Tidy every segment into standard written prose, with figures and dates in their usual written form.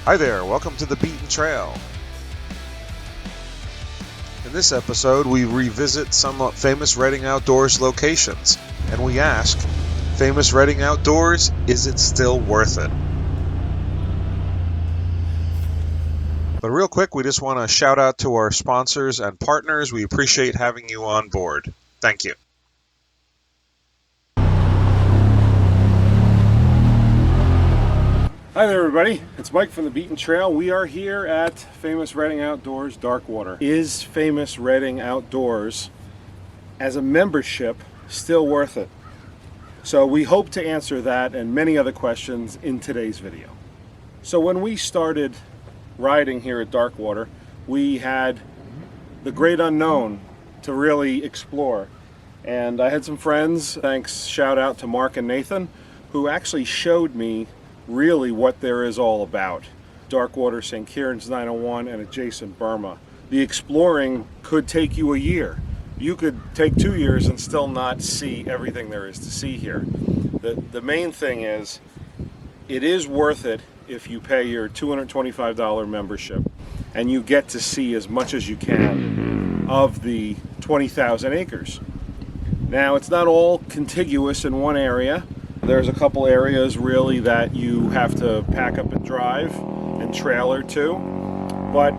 Hi there, welcome to The Beaten Trail. In this episode, we revisit some famous Reading Outdoors locations, and we ask, famous Reading Outdoors, is it still worth it? But real quick, we just want to shout out to our sponsors and partners. We appreciate having you on board. Thank you. Hi there everybody, it's Mike from The Beaten Trail. We are here at Famous Reading Outdoors Darkwater. Is Famous Reading Outdoors as a membership still worth it? So we hope to answer that and many other questions in today's video. So when we started riding here at Darkwater, we had the great unknown to really explore. And I had some friends, thanks, shout out to Mark and Nathan, who actually showed me really what there is all about. Darkwater, St. Kieran's 901, and adjacent Burma. The exploring could take you a year. You could take 2 years and still not see everything there is to see here. The main thing is, it is worth it if you pay your $225 membership and you get to see as much as you can of the 20,000 acres. Now, it's not all contiguous in one area. There's a couple areas really that you have to pack up and drive and trailer to, but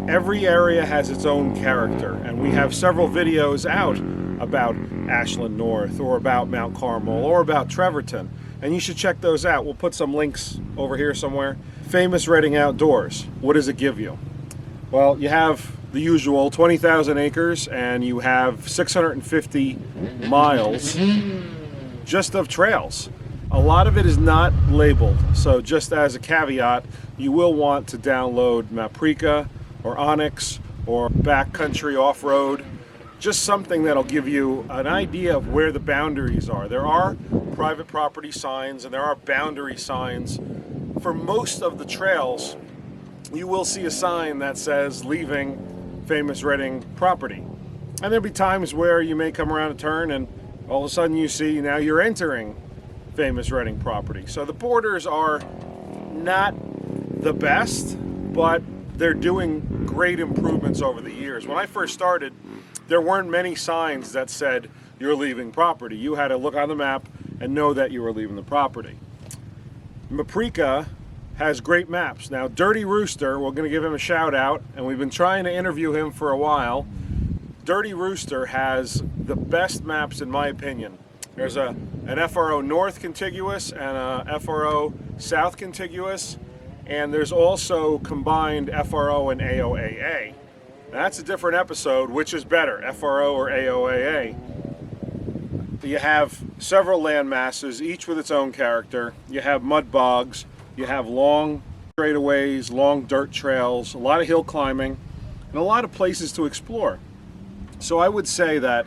every area has its own character, and we have several videos out about Ashland North or about Mount Carmel or about Trevorton, and you should check those out. We'll put some links over here somewhere. Famous Reading Outdoors, what does it give you? Well, you have the usual 20,000 acres and you have 650 miles just of trails. A lot of it is not labeled, so just as a caveat, you will want to download Maprika or Onyx or Backcountry Off-Road, just something that'll give you an idea of where the boundaries are. There are private property signs and there are boundary signs. For most of the trails, you will see a sign that says leaving Famous Reading property. And there'll be times where you may come around a turn and all of a sudden you see now you're entering Famous Reading property. So the borders are not the best, but they're doing great improvements over the years. When I first started, there weren't many signs that said you're leaving property. You had to look on the map and know that you were leaving the property. Maprika has great maps. Now, Dirty Rooster, we're going to give him a shout out, and we've been trying to interview him for a while. Dirty Rooster has the best maps in my opinion. There's an FRO North contiguous and a FRO South contiguous, and there's also combined FRO and AOAA. Now, that's a different episode, which is better, FRO or AOAA. You have several land masses, each with its own character. You have mud bogs, you have long straightaways, long dirt trails, a lot of hill climbing, and a lot of places to explore. So I would say that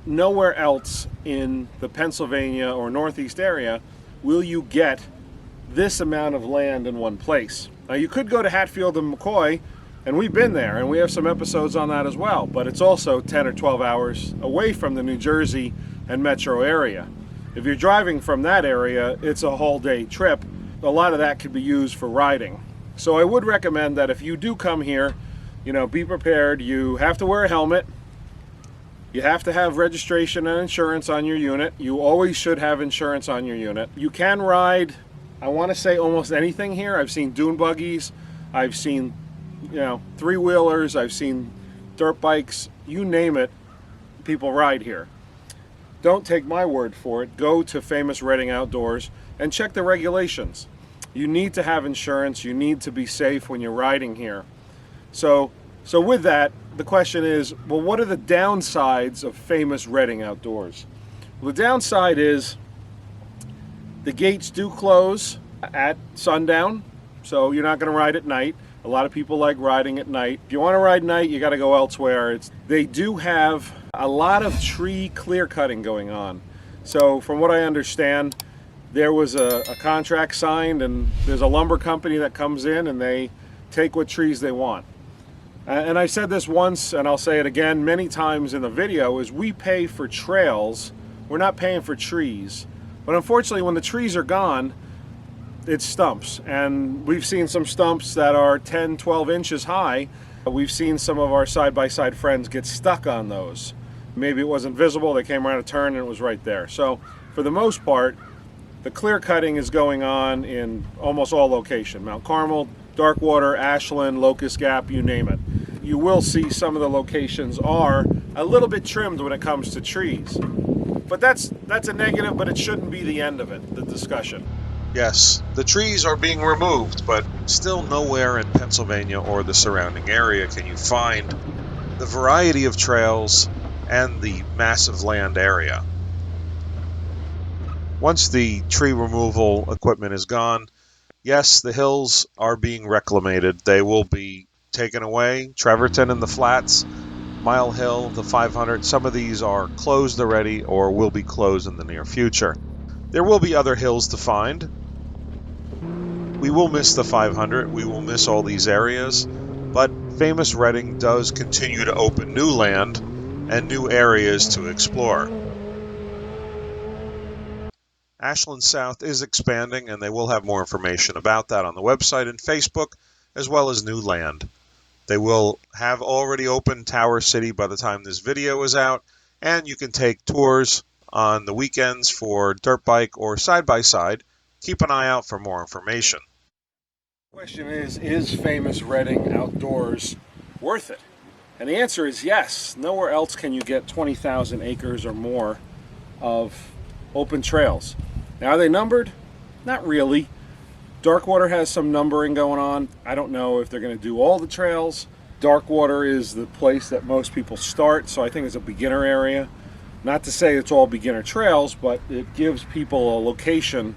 nowhere else in the Pennsylvania or Northeast area will you get this amount of land in one place. Now, you could go to Hatfield and McCoy, and we've been there, and we have some episodes on that as well, but it's also 10 or 12 hours away from the New Jersey and metro area. If you're driving from that area, it's a whole day trip. A lot of that could be used for riding. So I would recommend that if you do come here, be prepared. You have to wear a helmet. You have to have registration and insurance on your unit. You always should have insurance on your unit. You can ride, I want to say, almost anything here. I've seen dune buggies, I've seen, three-wheelers, I've seen dirt bikes, you name it, people ride here. Don't take my word for it. Go to Famous Reading Outdoors and check the regulations. You need to have insurance. You need to be safe when you're riding here. So with that, the question is, well, what are the downsides of Famous Reading Outdoors? Well, the downside is the gates do close at sundown, so you're not going to ride at night. A lot of people like riding at night. If you want to ride night, you got to go elsewhere. They do have a lot of tree clear cutting going on. So from what I understand, there was a contract signed, and there's a lumber company that comes in and they take what trees they want. And I said this once, and I'll say it again many times in the video, is we pay for trails, we're not paying for trees. But unfortunately, when the trees are gone, it's stumps. And we've seen some stumps that are 10, 12 inches high. We've seen some of our side-by-side friends get stuck on those. Maybe it wasn't visible, they came around a turn and it was right there. So for the most part, the clear cutting is going on in almost all locations. Mount Carmel, Darkwater, Ashland, Locust Gap, you name it. You will see some of the locations are a little bit trimmed when it comes to trees. But that's a negative, but it shouldn't be the end of it, the discussion. Yes, the trees are being removed, but still nowhere in Pennsylvania or the surrounding area can you find the variety of trails and the massive land area. Once the tree removal equipment is gone, yes, the hills are being reclamated. They will be taken away. Trevorton and the Flats, Mile Hill, the 500, some of these are closed already or will be closed in the near future. There will be other hills to find. We will miss the 500. We will miss all these areas. But Famous Reading does continue to open new land and new areas to explore. Ashland South is expanding, and they will have more information about that on the website and Facebook, as well as new land. They will have already opened Tower City by the time this video is out, and you can take tours on the weekends for dirt bike or side-by-side. Keep an eye out for more information. The question is Famous Reading Outdoors worth it? And the answer is yes. Nowhere else can you get 20,000 acres or more of open trails. Now, are they numbered? Not really. Darkwater has some numbering going on. I don't know if they're going to do all the trails. Darkwater is the place that most people start, so I think it's a beginner area. Not to say it's all beginner trails, but it gives people a location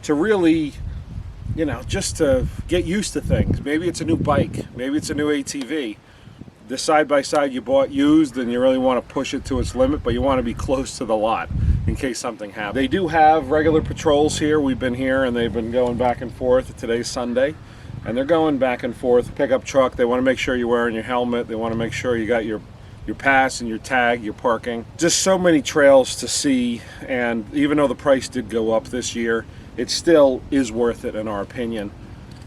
to really, you know, just to get used to things. Maybe it's a new bike. Maybe it's a new ATV. The side-by-side you bought used and you really want to push it to its limit, but you want to be close to the lot in case something happens. They do have regular patrols here. We've been here and they've been going back and forth. Today's Sunday and they're going back and forth. Pickup truck, they want to make sure you're wearing your helmet. They want to make sure you got your pass and your tag, your parking. Just so many trails to see, and even though the price did go up this year, it still is worth it in our opinion.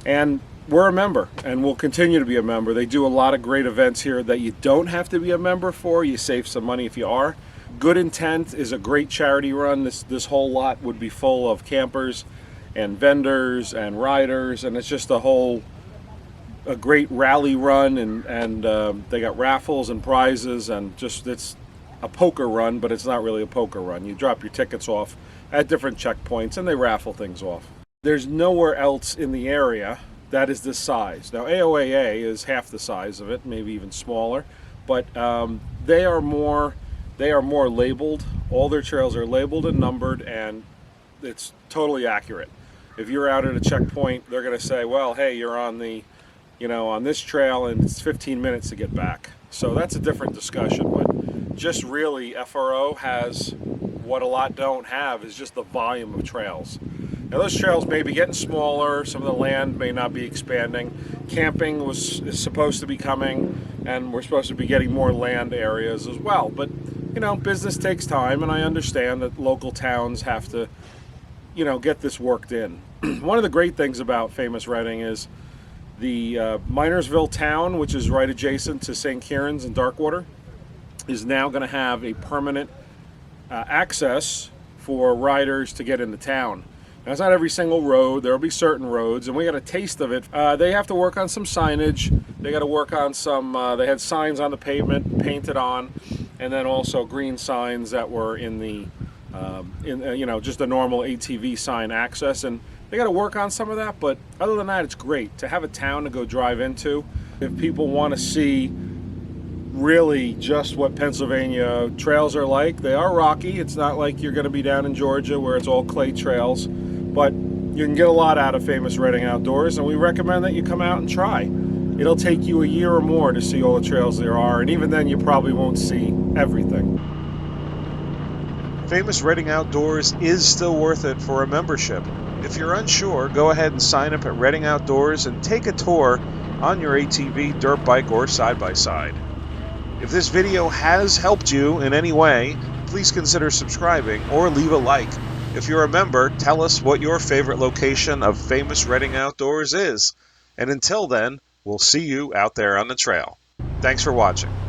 And we're a member and we'll continue to be a member. They do a lot of great events here that you don't have to be a member for. You save some money if you are. Good Intent is a great charity run. This whole lot would be full of campers and vendors and riders, and it's just a great rally run, and they got raffles and prizes, and just it's a poker run, but it's not really a poker run. You drop your tickets off at different checkpoints and they raffle things off. There's nowhere else in the area that is this size. Now AOAA is half the size of it, maybe even smaller, but they are more labeled. All their trails are labeled and numbered, and it's totally accurate. If you're out at a checkpoint, they're going to say, well, hey, you're on the, on this trail and it's 15 minutes to get back. So that's a different discussion, but just really FRO has what a lot don't have is just the volume of trails. Now those trails may be getting smaller, some of the land may not be expanding. Camping is supposed to be coming, and we're supposed to be getting more land areas as well. But, business takes time, and I understand that local towns have to, get this worked in. One of the great things about Famous Reading is the Minersville town, which is right adjacent to St. Kieran's and Darkwater, is now going to have a permanent access for riders to get into town. Now, it's not every single road. There will be certain roads, and we got a taste of it. They have to work on some signage. They got to work on some, they had signs on the pavement painted on, and then also green signs that were in the, just a normal ATV sign access. And they got to work on some of that, but other than that, it's great to have a town to go drive into. If people want to see really just what Pennsylvania trails are like, they are rocky. It's not like you're going to be down in Georgia where it's all clay trails. But you can get a lot out of Famous Reading Outdoors, and we recommend that you come out and try. It'll take you a year or more to see all the trails there are, and even then you probably won't see everything. Famous Reading Outdoors is still worth it for a membership. If you're unsure, go ahead and sign up at Reading Outdoors and take a tour on your ATV, dirt bike, or side-by-side. If this video has helped you in any way, please consider subscribing or leave a like. If you're a member, tell us what your favorite location of famous Reading Outdoors is. And until then, we'll see you out there on the trail. Thanks for watching.